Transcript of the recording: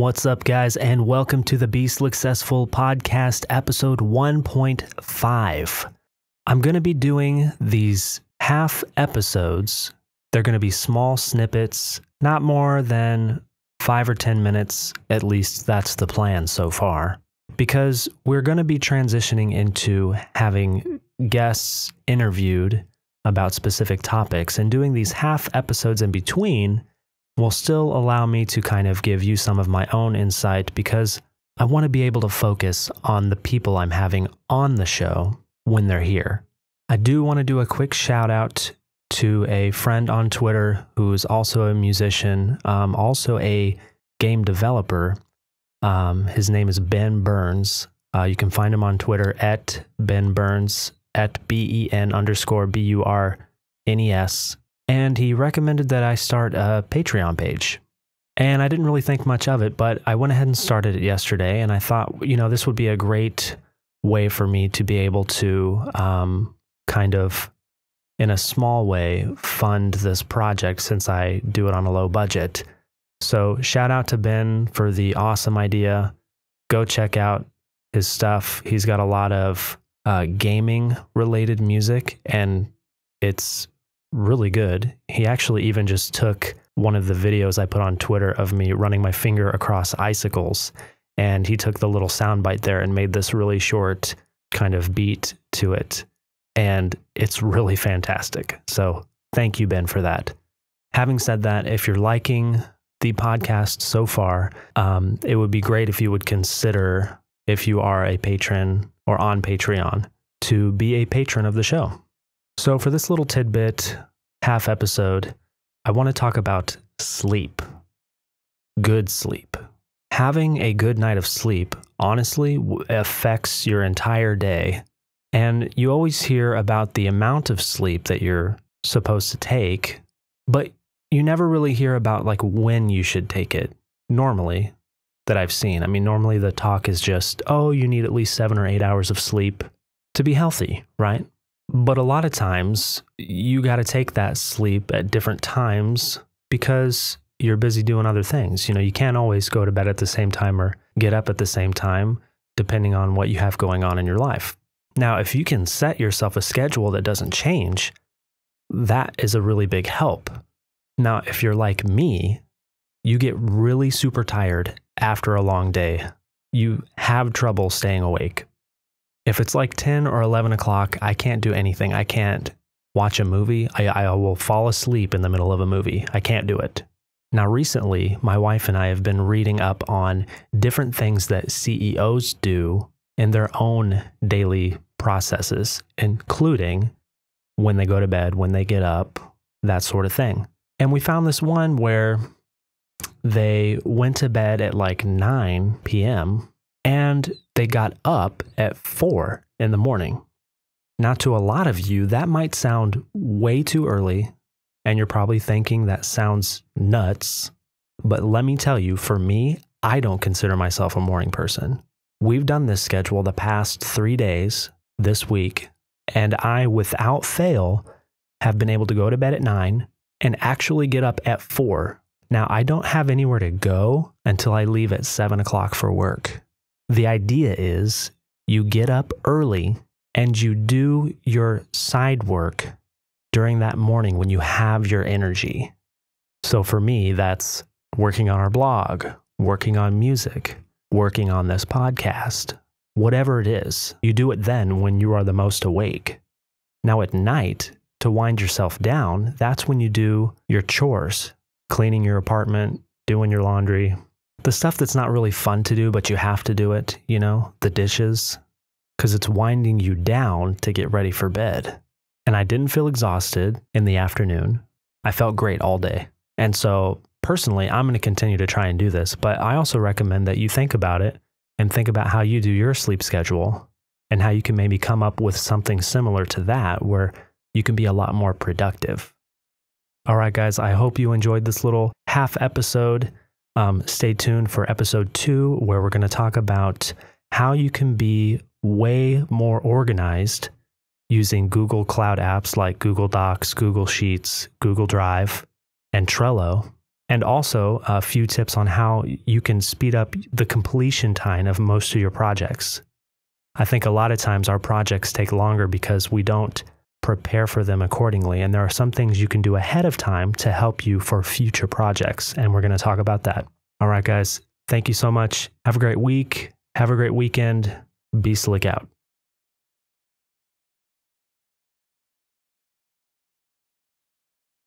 What's up, guys, and welcome to the BSlicksessful podcast, episode 1.5. I'm going to be doing these half episodes. They're going to be small snippets, not more than 5 or 10 minutes. At least that's the plan so far, because we're going to be transitioning into having guests interviewed about specific topics, and doing these half episodes in between will still allow me to kind of give you some of my own insight, because I want to be able to focus on the people I'm having on the show when they're here. I do want to do a quick shout out to a friend on Twitter who is also a musician, also a game developer. His name is Ben Burns. You can find him on Twitter at Ben Burns, at BEN_BURNES. And he recommended that I start a Patreon page. And I didn't really think much of it, but I went ahead and started it yesterday. And I thought, this would be a great way for me to be able to kind of, in a small way, fund this project, since I do it on a low budget. So shout out to Ben for the awesome idea. Go check out his stuff. He's got a lot of gaming related music, and it's really good. He actually even just took one of the videos I put on Twitter of me running my finger across icicles, and he took the little soundbite there and made this really short kind of beat to it, and it's really fantastic. So thank you, Ben, for that. Having said that, if you're liking the podcast so far, it would be great if you would consider, if you are a patron or on Patreon, to be a patron of the show. So for this little tidbit, half episode, I want to talk about sleep. Good sleep. Having a good night of sleep, honestly, affects your entire day. And you always hear about the amount of sleep that you're supposed to take, but you never really hear about like when you should take it, normally, that I've seen. I mean, normally the talk is just, oh, you need at least 7 or 8 hours of sleep to be healthy, right? But a lot of times you got to take that sleep at different times because you're busy doing other things. You can't always go to bed at the same time or get up at the same time, depending on what you have going on in your life. Now, if you can set yourself a schedule that doesn't change, that is a really big help. Now, if you're like me, you get really super tired after a long day. You have trouble staying awake. If it's like 10 or 11 o'clock, I can't do anything. I can't watch a movie. I will fall asleep in the middle of a movie. I can't do it. Now, recently, my wife and I have been reading up on different things that CEOs do in their own daily processes, including when they go to bed, when they get up, that sort of thing. And we found this one where they went to bed at like 9 p.m., and they got up at 4 in the morning. Now, to a lot of you, that might sound way too early, and you're probably thinking that sounds nuts. But let me tell you, for me, I don't consider myself a morning person. We've done this schedule the past 3 days this week, and I, without fail, have been able to go to bed at 9 and actually get up at 4. Now, I don't have anywhere to go until I leave at 7 o'clock for work. The idea is you get up early and you do your side work during that morning when you have your energy. So for me, that's working on our blog, working on music, working on this podcast, whatever it is. You do it then when you are the most awake. Now at night, to wind yourself down, that's when you do your chores, cleaning your apartment, doing your laundry, the stuff that's not really fun to do, but you have to do it, the dishes, because it's winding you down to get ready for bed. And I didn't feel exhausted in the afternoon. I felt great all day. And so personally, I'm going to continue to try and do this, but I also recommend that you think about it and think about how you do your sleep schedule and how you can maybe come up with something similar to that where you can be a lot more productive. All right, guys, I hope you enjoyed this little half episode. Stay tuned for episode 2, where we're going to talk about how you can be way more organized using Google Cloud apps like Google Docs, Google Sheets, Google Drive, and Trello, and also a few tips on how you can speed up the completion time of most of your projects. I think a lot of times our projects take longer because we don't prepare for them accordingly, and there are some things you can do ahead of time to help you for future projects, and we're going to talk about that. All right, guys, thank you so much. Have a great week. Have a great weekend. BSlick out.